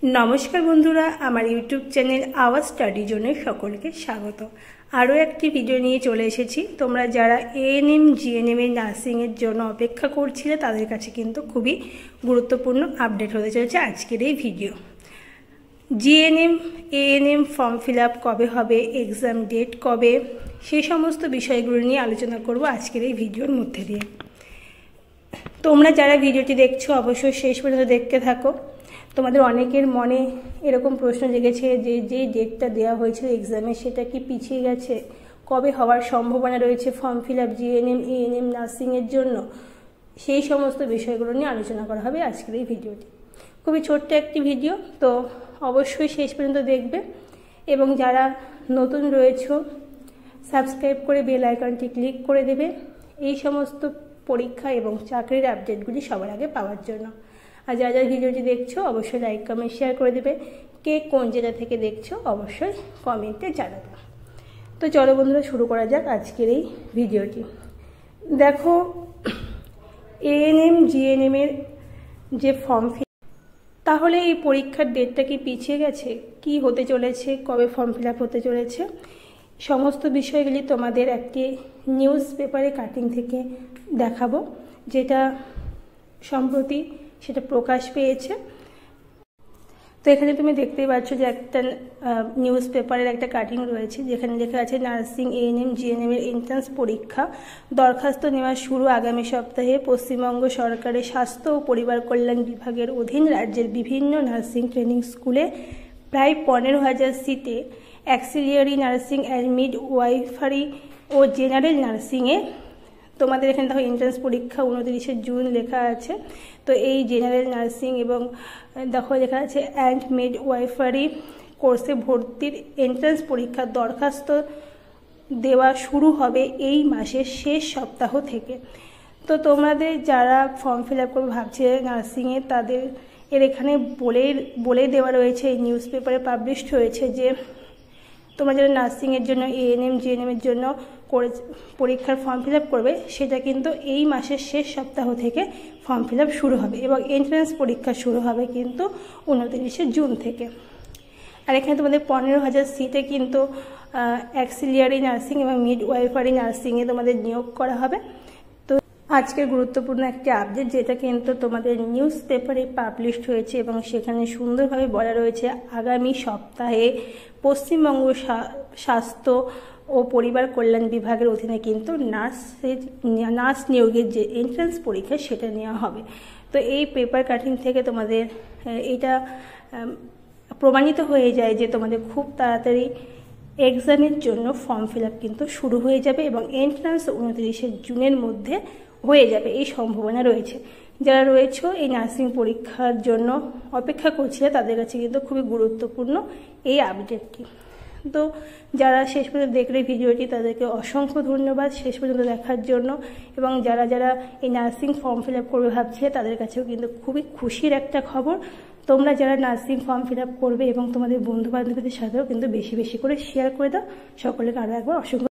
नमस्कार बंधुरा आमार यूट्यूब चैनल आवर स्टाडी जोने सकलके स्वागत। आरो एकटी भिडियो निये चले एसेछि। तोमरा जारा एएनएम जिएनएम एर नार्सिंगेर जोन्नो अपेक्षा करछिले तादेर काछे किन्तु खुबই गुरुत्वपूर्ण आपडेट होते चलेছে आजकेर এই video. GNM ANM form fill up कবে হবে, एग्जाम डेट कবে, সেই সমস্ত বিষয়গুলো নিয়ে আলোচনা করব আজকের এই ভিডিওর মধ্যে দিয়ে। তোমরা যারা ভিডিওটি দেখছো অবশ্যই শেষ পর্যন্ত দেখতে থাকো। তোমাদের অনেকের মনে এরকম প্রশ্ন জেগেছে যে যে ডেটটা দেওয়া হয়েছিল এক্সামে সেটা কি পিছিয়ে গেছে, কবে হওয়ার সম্ভাবনা রয়েছে form fill up GNM ANM নার্সিংয়ের জন্য, সেই সমস্ত বিষয়গুলো নিয়ে আলোচনা করা হবে আজকের এই ভিডিওটি। খুবই ছোট্ট একটি ভিডিও, তো অবশ্যই শেষ পর্যন্ত দেখবে এবং যারা নতুন রয়েছো সাবস্ক্রাইব করে বেল আইকনটি ক্লিক করে দেবে এই সমস্ত পরীক্ষা এবং চাকরির আপডেটগুলি সবার আগে পাওয়ার জন্য। আর যারা যারা ভিডিওটি দেখছো অবশ্যই লাইক কমেন্ট শেয়ার করে দেবে। কে কোন জেলা থেকে দেখছো অবশ্যই কমেন্টে জানাবে। তো চলো বন্ধুরা শুরু করা যাক আজকের এই ভিডিওটি। দেখো এএনএম জিএনএম এর যে ফর্ম তাহলে এই পরীক্ষার ডেটটা কি পিছিয়ে গেছে, কি হতে চলেছে, কবে ফর্ম ফিল আপ হতে চলেছে, সমস্ত বিষয়গুলি তোমাদের একটি নিউজ পেপারে কাটিং থেকে দেখাবো, যেটা সম্প্রতি সেটা প্রকাশ পেয়েছে। তো এখানে তুমি দেখতেই পাচ্ছ যে একটা নিউজ পেপারের একটা কাটিং রয়েছে যেখানে লেখা আছে নার্সিং এএনএম জিএনএম এর এন্ট্রান্স পরীক্ষা দরখাস্ত নেওয়া শুরু আগামী সপ্তাহে। পশ্চিমবঙ্গ সরকারের স্বাস্থ্য ও পরিবার কল্যাণ বিভাগের অধীন রাজ্যের বিভিন্ন নার্সিং ট্রেনিং স্কুলে প্রায় 15,000 সিটে auxiliary nursing and midwifery ও জেনারেল নার্সিংয়ে তোমাদের এখানে দেখো এন্ট্রান্স পরীক্ষা 29 জুন লেখা আছে। তো এই জেনারেল নার্সিং এবং দেখো লেখা আছে অ্যান্ড মিড ওয়াইফারি কোর্সে ভর্তির এন্ট্রান্স পরীক্ষার দরখাস্ত দেওয়া শুরু হবে এই মাসের শেষ সপ্তাহ থেকে। তো তোমাদের যারা ফর্ম ফিল আপ করবে ভাবছে নার্সিংয়ে তাদের এখানে বলে দেওয়া রয়েছে, এই নিউজ পেপারে পাবলিশড হয়েছে যে তোমরা যারা নার্সিংয়ের জন্য এএনএম জিএনএম এর জন্য পরীক্ষার ফর্ম ফিল আপ করবে সেটা কিন্তু এই মাসের শেষ সপ্তাহ থেকে ফর্ম ফিল আপ শুরু হবে এবং এন্ট্রান্স পরীক্ষা শুরু হবে কিন্তু 29 জুন থেকে। আর এখানে তোমাদের 15,000 সিটে কিন্তু অ্যাক্সিলিয়ারি নার্সিং এবং মিড ওয়াইফারি নার্সিংয়ে তোমাদের নিয়োগ করা হবে। তো আজকের গুরুত্বপূর্ণ একটি আপডেট যেটা কিন্তু তোমাদের নিউজ পেপারে পাবলিশড হয়েছে এবং সেখানে সুন্দরভাবে বলা রয়েছে আগামী সপ্তাহে পশ্চিমবঙ্গ স্বাস্থ্য ও পরিবার কল্যাণ বিভাগের অধীনে কিন্তু নার্স নিয়োগের যে এন্ট্রান্স পরীক্ষা সেটা নেওয়া হবে। তো এই পেপার কাটিং থেকে তোমাদের এটা প্রমাণিত হয়ে যায় যে তোমাদের খুব তাড়াতাড়ি এক্সামের জন্য ফর্ম ফিল আপ কিন্তু শুরু হয়ে যাবে এবং এন্ট্রান্স 29 জুনের মধ্যে হয়ে যাবে এই সম্ভাবনা রয়েছে। যারা রয়েছে এই নার্সিং পরীক্ষার জন্য অপেক্ষা করছিলে তাদের কাছে কিন্তু খুবই গুরুত্বপূর্ণ এই আপডেটটি। তো যারা শেষ পর্যন্ত দেখলে ভিডিওটি তাদেরকে অসংখ্য ধন্যবাদ শেষ পর্যন্ত দেখার জন্য, এবং যারা যারা এই নার্সিং ফর্ম ফিল আপ করবে ভাবছে তাদের কাছেও কিন্তু খুবই খুশির একটা খবর। তোমরা যারা নার্সিং ফর্ম ফিল আপ করবে এবং তোমাদের বন্ধু বান্ধবীদের সাথেও কিন্তু বেশি বেশি করে শেয়ার করে দাও। সকলকে আরও একবার অসংখ্য